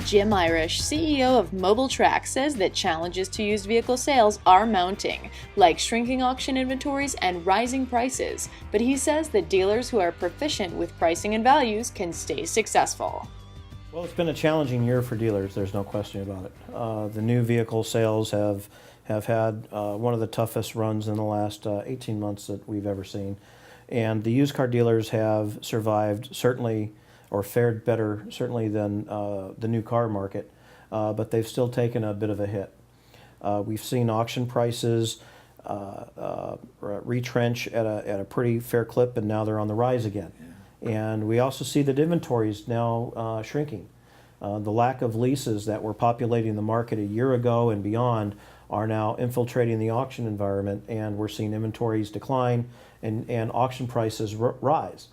Jim Irish, CEO of MobileTrac, says that challenges to used vehicle sales are mounting, like shrinking auction inventories and rising prices, but he says that dealers who are proficient with pricing and values can stay successful. Well, it's been a challenging year for dealers, there's no question about it. The new vehicle sales have had one of the toughest runs in the last 18 months that we've ever seen. And the used car dealers have survived certainly, or fared better certainly than the new car market, but they've still taken a bit of a hit. We've seen auction prices retrench at a pretty fair clip, and now they're on the rise again. And we also see that inventories now shrinking. The lack of leases that were populating the market a year ago and beyond are now infiltrating the auction environment, and we're seeing inventories decline and auction prices rise.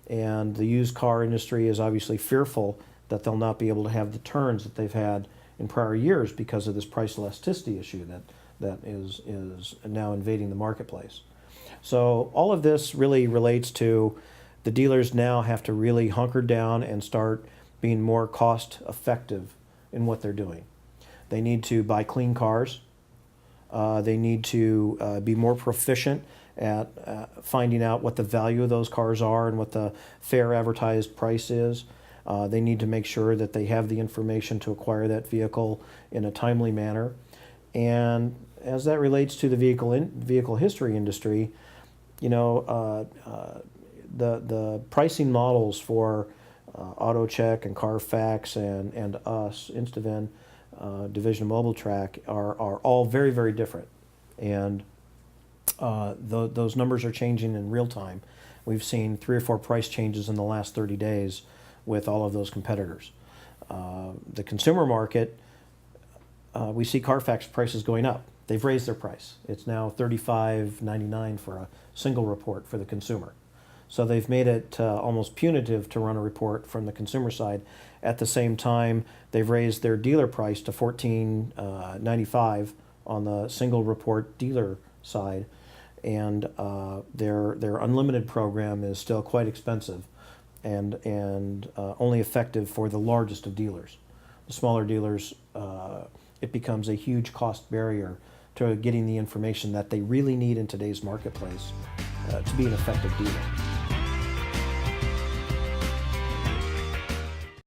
And the used car industry is obviously fearful that they'll not be able to have the turns that they've had in prior years because of this price elasticity issue that is now invading the marketplace. So all of this really relates to the dealers now have to really hunker down and start being more cost effective in what they're doing. They need to buy clean cars. They need to be more proficient at finding out what the value of those cars are and what the fair advertised price is. They need to make sure that they have the information to acquire that vehicle in a timely manner. And as that relates to the vehicle history industry, you know, the pricing models for AutoCheck and Carfax and us, Instavan, division of MobileTrac, are all very, very different. And those numbers are changing in real time. We've seen 3 or 4 price changes in the last 30 days with all of those competitors. The consumer market, we see Carfax prices going up. They've raised their price. It's now $35.99 for a single report for the consumer. So they've made it almost punitive to run a report from the consumer side. At the same time, they've raised their dealer price to $14.95 on the single report dealer side, and their unlimited program is still quite expensive and only effective for the largest of dealers. The smaller dealers, it becomes a huge cost barrier to getting the information that they really need in today's marketplace to be an effective dealer.